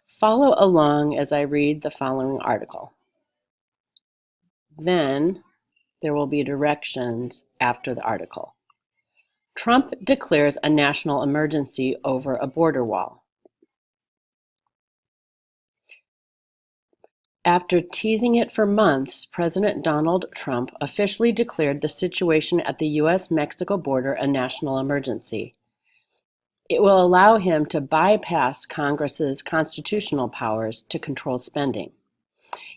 Follow along as I read the following article. Then there will be directions after the article. Trump declares a national emergency over a border wall. After teasing it for months, President Donald Trump officially declared the situation at the U.S.-Mexico border a national emergency. It will allow him to bypass Congress's constitutional powers to control spending.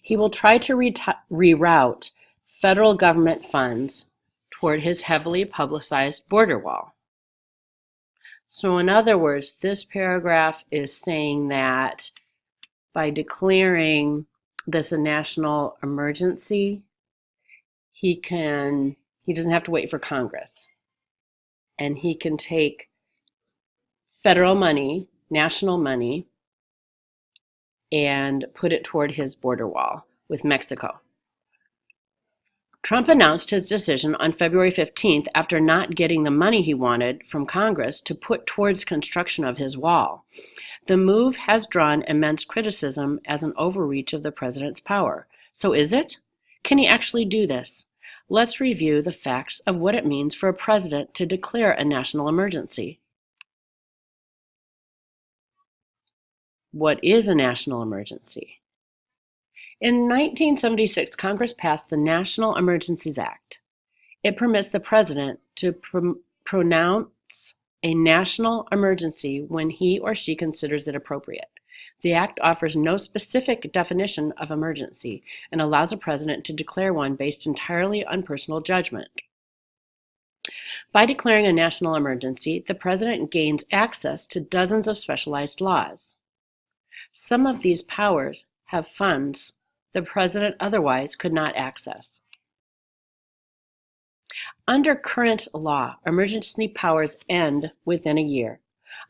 He will try to reroute federal government funds toward his heavily publicized border wall. So in other words, this paragraph is saying that by declaring this a national emergency, he doesn't have to wait for Congress. And he can take federal money, national money, and put it toward his border wall with Mexico. Trump announced his decision on February 15th after not getting the money he wanted from Congress to put towards construction of his wall. The move has drawn immense criticism as an overreach of the president's power. So is it? Can he actually do this? Let's review the facts of what it means for a president to declare a national emergency. What is a national emergency? In 1976, Congress passed the National Emergencies Act. It permits the president to pronounce a national emergency when he or she considers it appropriate. The act offers no specific definition of emergency and allows a president to declare one based entirely on personal judgment. By declaring a national emergency, the president gains access to dozens of specialized laws. Some of these powers have funds the president otherwise could not access. Under current law, emergency powers end within a year,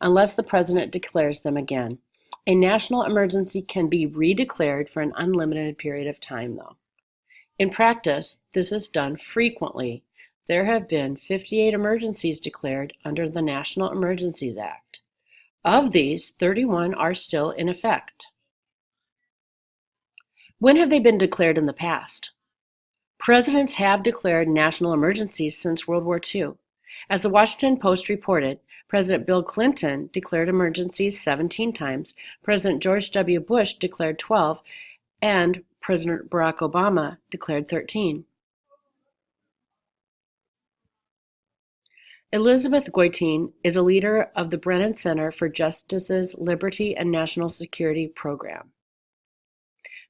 unless the president declares them again. A national emergency can be redeclared for an unlimited period of time, though. In practice, this is done frequently. There have been 58 emergencies declared under the National Emergencies Act. Of these, 31 are still in effect. When have they been declared in the past? Presidents have declared national emergencies since World War II. As the Washington Post reported, President Bill Clinton declared emergencies 17 times, President George W. Bush declared 12, and President Barack Obama declared 13. Elizabeth Goitein is a leader of the Brennan Center for Justice's Liberty and National Security program.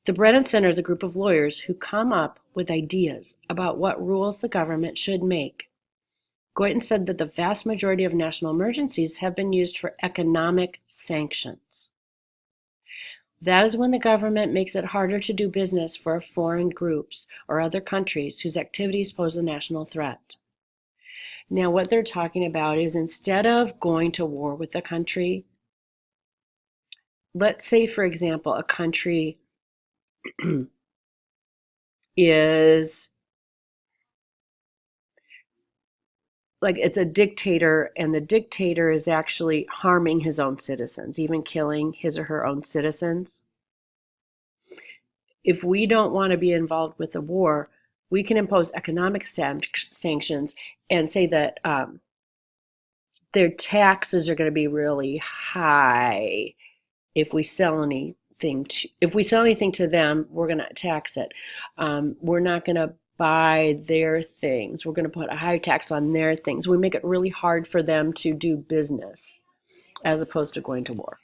The Brennan Center is a group of lawyers who come up with ideas about what rules the government should make. Goitein said that the vast majority of national emergencies have been used for economic sanctions. That is when the government makes it harder to do business for foreign groups or other countries whose activities pose a national threat. Now, what they're talking about is instead of going to war with a country, let's say, for example, a country is like it's a dictator, and the dictator is actually harming his own citizens, even killing his or her own citizens. If we don't want to be involved with the war, we can impose economic sanctions and say that their taxes are going to be really high. If we sell anything to them, we're going to tax it. We're not going to buy their things. We're going to put a high tax on their things. We make it really hard for them to do business as opposed to going to war.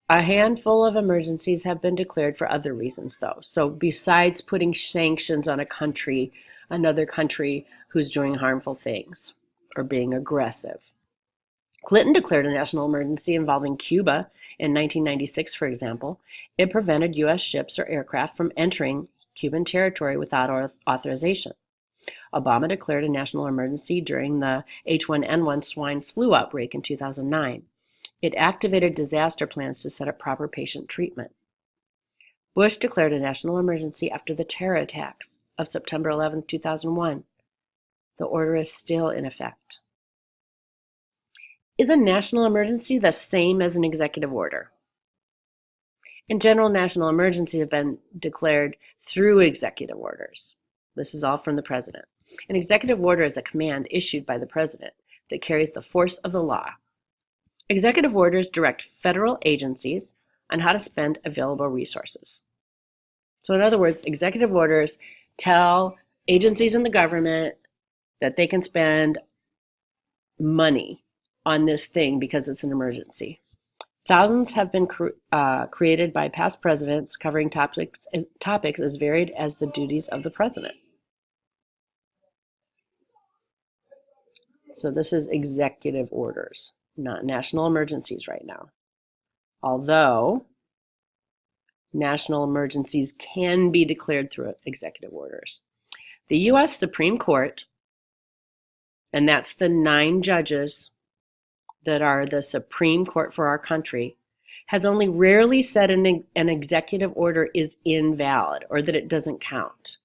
A handful of emergencies have been declared for other reasons, though. So besides putting sanctions on another country who's doing harmful things or being aggressive. Clinton declared a national emergency involving Cuba in 1996, for example. It prevented U.S. ships or aircraft from entering Cuban territory without authorization. Obama declared a national emergency during the H1N1 swine flu outbreak in 2009. It activated disaster plans to set up proper patient treatment. Bush declared a national emergency after the terror attacks of September 11, 2001. The order is still in effect. Is a national emergency the same as an executive order? In general, national emergencies have been declared through executive orders. This is all from the president. An executive order is a command issued by the president that carries the force of the law. Executive orders direct federal agencies on how to spend available resources. So in other words, executive orders tell agencies in the government that they can spend money on this thing because it's an emergency. Thousands have been created by past presidents covering topics as varied as the duties of the president. So this is executive orders, not national emergencies right now. Although national emergencies can be declared through executive orders. The U.S. Supreme Court, and that's the 9 judges that are the Supreme Court for our country, has only rarely said an executive order is invalid or that it doesn't count.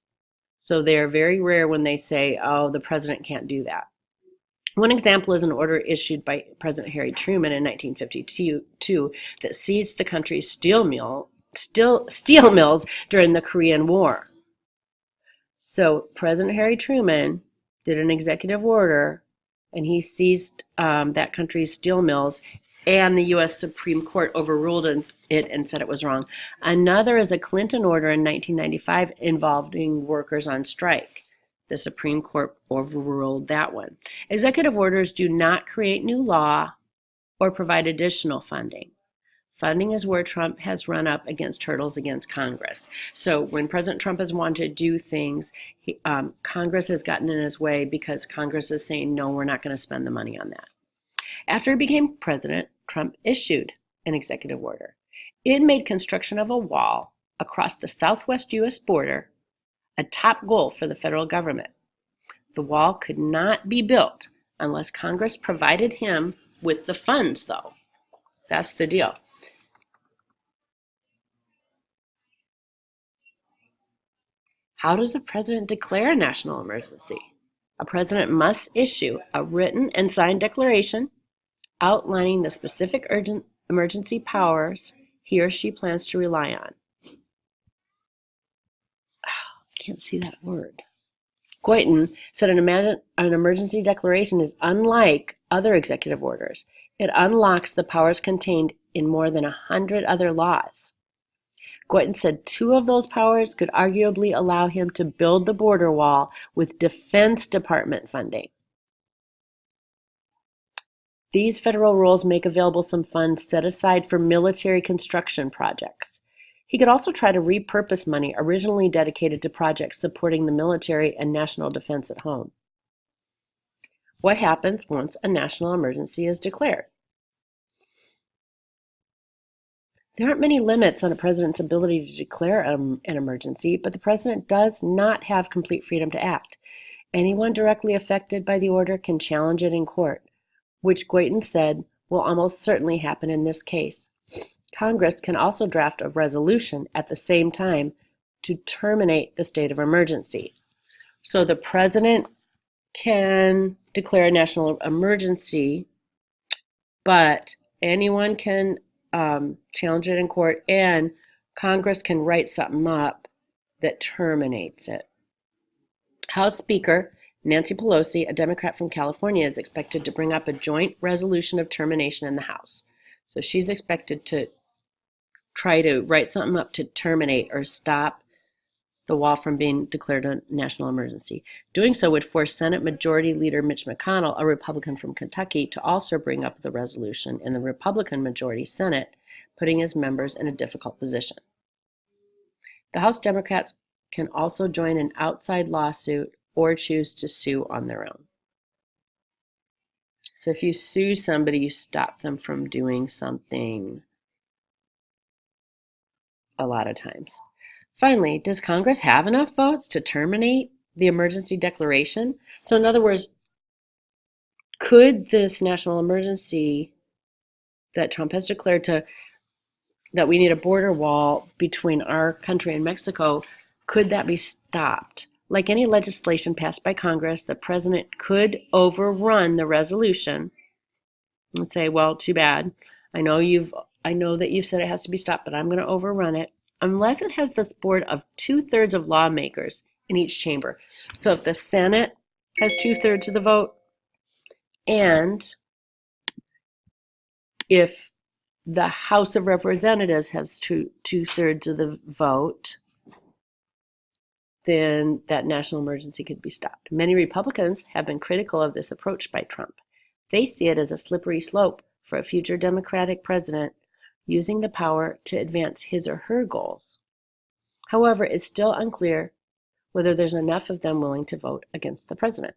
So they're very rare when they say, oh, the president can't do that. One example is an order issued by President Harry Truman in 1952 that seized the country's steel mills during the Korean War. So President Harry Truman did an executive order, and he seized that country's steel mills, and the U.S. Supreme Court overruled it and said it was wrong. Another is a Clinton order in 1995 involving workers on strike. The Supreme Court overruled that one. Executive orders do not create new law or provide additional funding. Funding is where Trump has run up against hurdles against Congress. So when President Trump has wanted to do things, Congress has gotten in his way because Congress is saying, no, we're not going to spend the money on that. After he became president, Trump issued an executive order. It made construction of a wall across the southwest U.S. border a top goal for the federal government. The wall could not be built unless Congress provided him with the funds, though. That's the deal. How does a president declare a national emergency? A president must issue a written and signed declaration outlining the specific urgent emergency powers he or she plans to rely on. Can't see that word. Goyton said an emergency declaration is unlike other executive orders. It unlocks the powers contained in more than 100 other laws. Goyton said 2 of those powers could arguably allow him to build the border wall with Defense Department funding. These federal rules make available some funds set aside for military construction projects. He could also try to repurpose money originally dedicated to projects supporting the military and national defense at home. What happens once a national emergency is declared? There aren't many limits on a president's ability to declare an emergency, but the president does not have complete freedom to act. Anyone directly affected by the order can challenge it in court, which Goyton said will almost certainly happen in this case. Congress can also draft a resolution at the same time to terminate the state of emergency. So the president can declare a national emergency, but anyone can challenge it in court, and Congress can write something up that terminates it. House Speaker Nancy Pelosi, a Democrat from California, is expected to bring up a joint resolution of termination in the House. So she's expected to try to write something up to terminate or stop the wall from being declared a national emergency. Doing so would force Senate Majority Leader Mitch McConnell, a Republican from Kentucky, to also bring up the resolution in the Republican majority Senate, putting his members in a difficult position. The House Democrats can also join an outside lawsuit or choose to sue on their own. So if you sue somebody, you stop them from doing something a lot of times. Finally, does Congress have enough votes to terminate the emergency declaration? So in other words, could this national emergency that Trump has declared that we need a border wall between our country and Mexico, could that be stopped? Like any legislation passed by Congress, the president could overrun the resolution and say, well, too bad. I know you've I know that you've said it has to be stopped, but I'm going to overrun it, unless it has the support of 2/3 of lawmakers in each chamber. So if the Senate has 2/3 of the vote, and if the House of Representatives has two-thirds of the vote, then that national emergency could be stopped. Many Republicans have been critical of this approach by Trump. They see it as a slippery slope for a future Democratic president using the power to advance his or her goals. However, it's still unclear whether there's enough of them willing to vote against the president.